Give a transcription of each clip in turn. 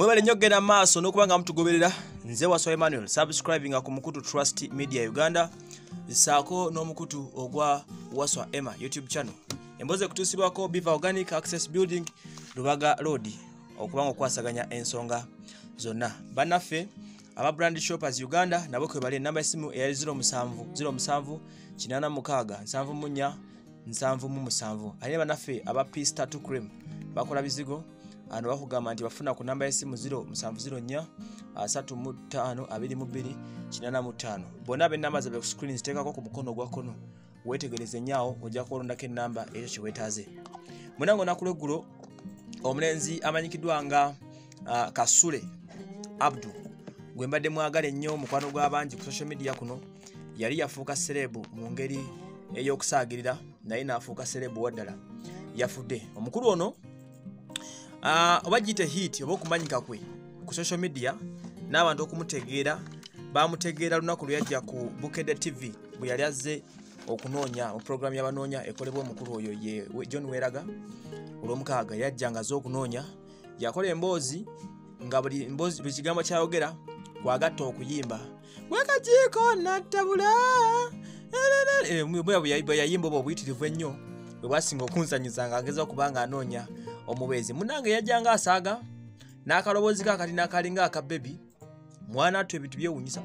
Mwebale nnyo genda maaso n'okubanga mutugoberera. Nze Waswa Emmanuel, subscribing ku Mukutu Trust Media Uganda, saako n'omukutu ogwa Waswa Emma YouTube channel. Emboze kutusibwako Biva Organic Access Building Lubaga Road okubanga okwasaganya ensonga zonna. Banaffe aba brand shoppers Uganda nabo kwe bali namba esimu ya 07 777 ali banaffe aba Peace Tattoo Cream bakola bizigo ano bakugamba nti bafuna ku namba esimu 0704 35222 bona be namba zabe ku screen zitekako ku mukono gwa kono wetegereze nyaawo ojja kulondako enamba ekyo kiwetaaze. Munango nakulegulo omulenzi amanyikidwa nga Kasule Abdu gwe mbadde mwagala ennyo mukwano gw'abangi ku social media kuno yali yafuuka serebu mu ngeri ey'okusaagirira naye n'afuuka serebu waddala yafudde. Omukulu ono obagiyite hit oba okumanyika kwe ku social media n'abantu okumutegeera bamutegeera lunaku lwe yajja ku Bukedde TV bwe yali azze okunoonya mu program y'abanoonya ekolebwa omukulu oyo ye John Weraga olw'omukaaga yajja nga azze okunoonya yakola emboozi nga buli kigambo kyayogera kwagatta okuyimba wekajiiko nattabula bwe yayimba oba obuyitirivu ennyo bwe bwasinga okunsanyusa nga ageza okubanga anoonya omubeezi. Munange yajjanga asaaga n'akaloboozi kakati n'akalinga akabebi mwana attu ebintu byewunyisa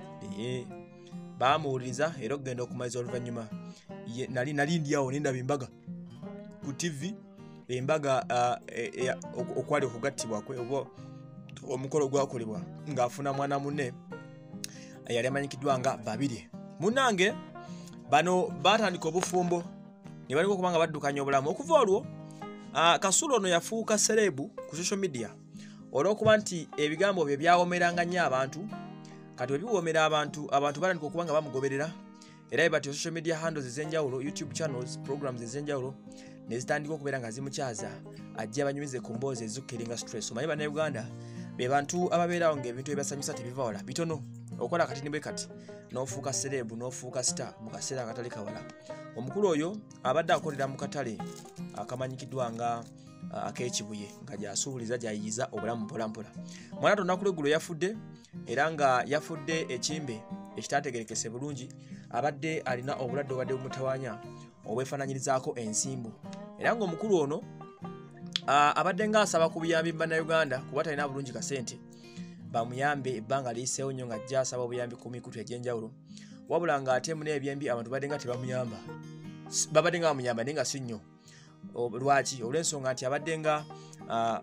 baamuwuliriza era okugenda okumaliza oluvannyuma nali ndiawo nendaba embaga ku TV embaga okwali okugattibwa kwe oba omukolo gwakolebwa ng'afuna mwana munne yali amanyikiddwa nga Babirye. Munange bano batandika obufumbo ne balinga okubanga baddukanya obulamu. Okuva olwo Kasule ono yafuuka serebu ku social media olw'okuba nti ebigambo bye byawomeranga nnyo abantu. Kati bwe biwoomera abantu batandika okubanga bamugoberera era ebati social media handles ez'enjawulo, YouTube channels, programs ez'enjawulo ne zitandika okubeera nga zimukyaza ajja abanyumize ku mboozi ezikkiringa stress. Omanyi bannayuganda be bantu ababeerawo ng'ebintu ebibasanyusa tebivawala bitono okola akatini bwe kati n'ofuuka serebu n'ofuuka star mu kaseera akatali kawala. Omukulu oyo abadde akolera mu katale akamanyikiddwa nga ak'ekibuye nga gy'asuubuliza gy'ayiyiza obulamu mpolampola. Mwana tonakulegulo yafudde era nga yafudde ekimbe ekitategerekese bulungi abadde alina obulwadde obadde bumutawaanya obwefaananyirizaako ensimbu era ng'omukulu ono abadde ng'asaba ku buyambi mu bannayuganda kuba talina bulungi kasente bamuyambe ebbanga liyiseewo nnyo ng'ajja asaba obuyambi ku mikutu egy'enjawulo wabula ng'ate mu n'ebyembi abantu badde nga tebamuyamba babadde nga bamuyamba naye nga si nnyo. Lwaki? Olw'ensonga nti abadde nga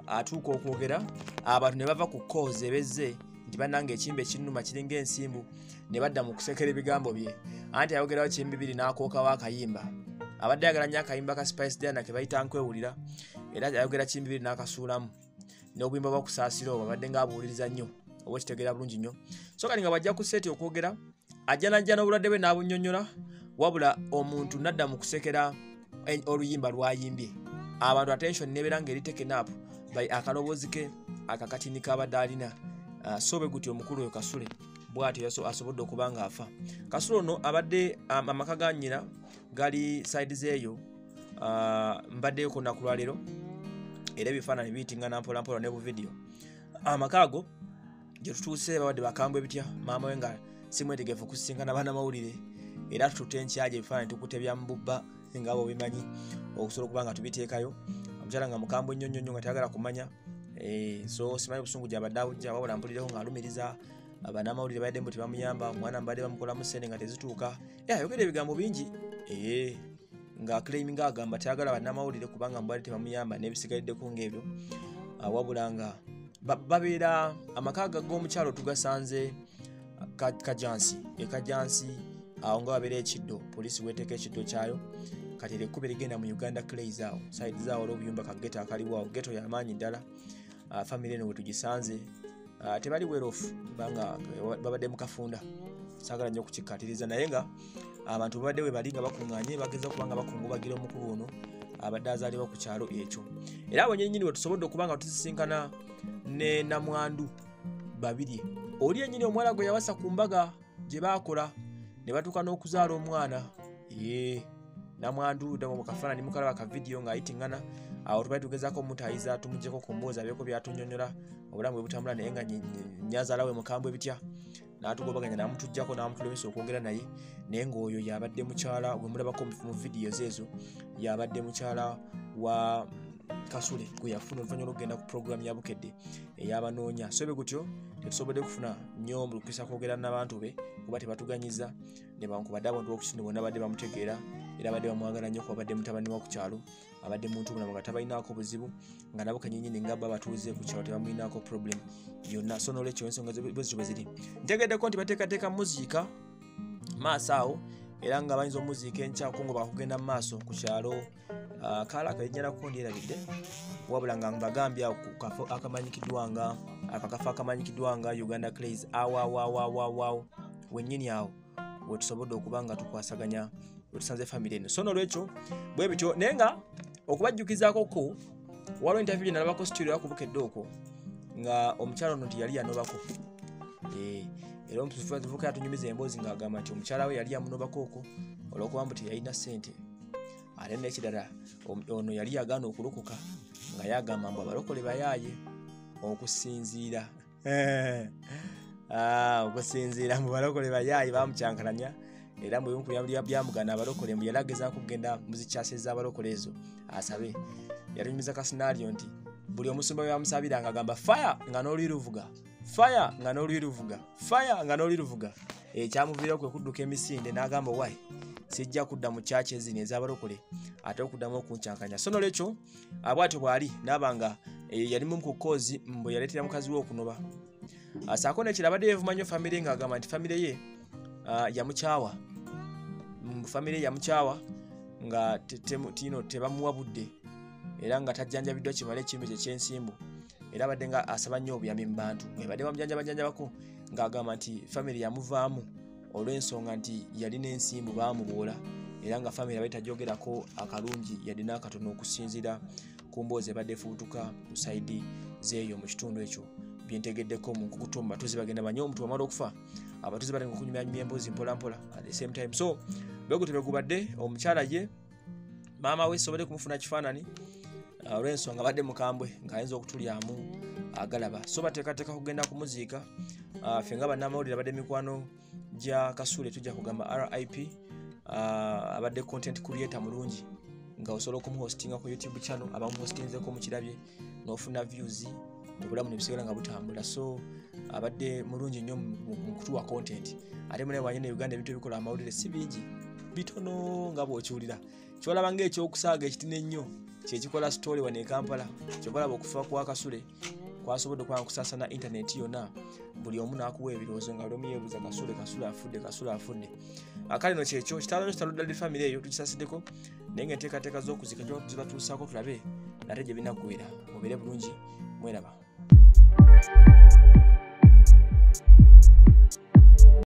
atuuka okwogera abantu ne bava ku koozi ebezze nti bannanga ekimbe ekinnuma kiringa ensimbu ne badda mu kusekera ebigambo bye anti ayogerawo kimbi bibiri n'akookawo akayimba abadde ayagala nnyo akayimba ka Spice Diana ke bayita nkwewulira era ayogera kimbi bibiri n'akasuulamu n'obuyimba bwakusaasira obwo abadde ng'abuwuliriza nnyo oba kitegeera bulungi nnyo. So kati nga bajja ku seeti okwogera ajja najja n'obulwadde bwe n'abunnyonnyola wabula omuntu nadda mu kusekera oluyimba lwayimbye abantu attention nebeera ng'eri taken up by akaloboozi ke akakatini kabadde alina. So bwe gutyo omukulu oyo Kasule bw'atyo asobodde okuba ng'afa. Kasule ono abadde amaka ga nnyina gali sides eyo mbaddeyo ku nnaku lwaleero era ebifaananyi biyitingana mpolampola ne bu video. Amaka ago gye tutuuse babadde bakambwe bitya maama we nga si mwetegefu kusisinkana bannamawulire era tututte enkyaje ebifaananyi tukute bya mububba nga bo bimanyi okusobola okuba nga tubiteekayo. Omukyala nga mukambwe nnyo nnyo nga tayagala kumanya so simanyi busungu gy'abadde abujja wabula mpulireho ng'alumiriza bannamawulire badde mbu tebamuyamba omwana mbadde bamukolamu ssente nga tezituuka ayogera ebigambo bingi nga claiming agamba tayagala bannamawulire kubanga mbadde tebamuyamba n'ebisigaliddeku ng'ebyo wabula nga babeera amaka g'omukyalo tugasanze Kajansi Kajansi awo nga wabeera ekiddo poliisi weteeka ekiddo kyayo kati ekkubo erigenda mu Uganda Clays awo side zaawo olw'obuyumba kageto akaliwo awo geto y'amaanyi ddala. Family eno we tugisanze tebali werofu kubanga babadde mu kafunda saagala nnyo okukikkaatiriza naye nga abantu babadde we bali nga bakuŋŋaanye bageza okubanga bakungubagira omukulu ono abadde azaalibwa ku kyalo ekyo. Era abo nnyini we tusobodde okuba nga tusisinkana ne namwandu Babirye oli ennyini omuwala gwe yawasa ku mbaga gye baakola ne batuuka n'okuzaala omwana namwandu damo mukafana ni mukalaba ka video nga itingana awo tubai tugezako mutayiza tumujeko komboza abeko byatunyonyola obulamu butambula naye nga nyaza lawe mukambwe bitya natugobaganya namutujjako namutulemesa okwogera naye naye ng'oyo yabadde mukyala gwe mulabako mu videos ezo yabadde mukyala wa Kasule gwe yafuna oluvannyuma lw'okugenda ku program ya Bukedde eyabanoonya so be gutyo tetusobodde kufuna nnyo mu lukisa kwogera n'abantu be kuba tebatuganyiza ne bankubadde abantu b'okukitundu bonna badde bamutegeera era badde bamwagala nnyo kuba badde mutabani wa ku kyalo abadde muntu mulama nga tabalinaako buzibu nga nabo kanyinyini nga bba batuuze ku kyalo tebamulinaako problem yonna so n'olwekyo ensonga bwezityo bwe ziri ntegeddeko nti bateekateeka muziika maaso awo era nga bayinza omuziika enkyako nga bakugenda mu maaso ku kyalo kala kajjana ko ndierabidde wabula nga mbagambya kafo akamanyikiddwanga akakafa akamanyikiddwanga Uganda Craze awa wennyini awo wetusobodde okubanga tukwasaganya wetusanze family eno so n'olwekyo bwe bityo naye nga okubajjukizaako ko waliwo interview nalabako studio ku Bukedde okwo nga omukyala ono nti yali yanobako era omutufuka yatunyumiza emboozi ng'agamba nti omukyala we yali yamunobako okwo olw'okuba mbu teyalina ssente ate n'ekirala ono yali yagaana okulokoka nga yagamba mbu abalokole bayaaye okusinziira okusinziira mu balokole bayaaye bamukyankalanya era mu bimu byamugana abalokole mbu yalagezaako okugenda mu zikyase z'abalokole ezo asabe yatunyumiza ka scenario nti buli omusumba byamusabira nga agamba fire nga n'olwi luvuga fire nga n'olwi luvuga fire nga n'olwi luvuga ekyamuviira kwe kudduka emisinde n'agamba wayi sijja kudda mu kyakye zino ez'abalokole ate okuddamu okunkyankanya so n'olwekyo abwatyo bw'ali n'abanga yali mu kukoozi mbu yaleetera mukazi we okunoba asaako nekiro abadde yeevuma nnyo famire ng'agamba nti famire ye yamukyawa famire yamukyawa nga tebamuwa budde era nga tajjanjabiddwa kimala ekintu kye ky'ensimbu era abadde nga asaba nnyo obuyambi mu bantu ng'ebadde bamujanjabako ng'agamba nti famire yamuvaamu olw'ensonga nti yalina ensimbu baamubuula era nga famire abadde tajjogerako akalungi yadde n'akatono okusinziira ku mboozi ebadde efubutuka mu sayidi zeeyo mu kitundu ekyo byentegeddeko mu nkukutu mu batuuze bagenda banyo omuntu wamala okufa abatuuze balinga okunyumyanyumya emboozi mpolampola at the same time so bwegutyo begubadde omukyala ye maama we sobodde kumufuna kifaanani olw'ensonga abadde mukambwe ng'ayinza okutulyamu agalaba so bateekateeka kugenda kumuziika ffe nga bannamawulire abadde mikwano gya Kasule tujja kugamba RIP abadde content creator mulungi nga osobola okumuhostinga ku YouTube channel abamuhostinzeko mu kirabye n'ofuna views obulamu ne bisigala nga butambula so abadde mulungi nnyo mu kutuwa content ate mune wanyene Uganda ebintu ebikola amawulire si bingi bitono nga bw'okiwulira kyolaba ng'ekyokusaaga ekitine nnyo kyekikola story wane e Kampala kyobalaba okufa kwa Kasule kwasobodde kwanga kusaasana internet yonna buli omu n'akuwa ebirowoozo nga lomu yeebuuza Kasule afudde akale no kyekyo kitalo kitaludde family eyo tukisasiddeko naye ng'enteekateeka z'okuzika zibatuusaako tulabe nate gye binaggwera mubeere bulungi mweraba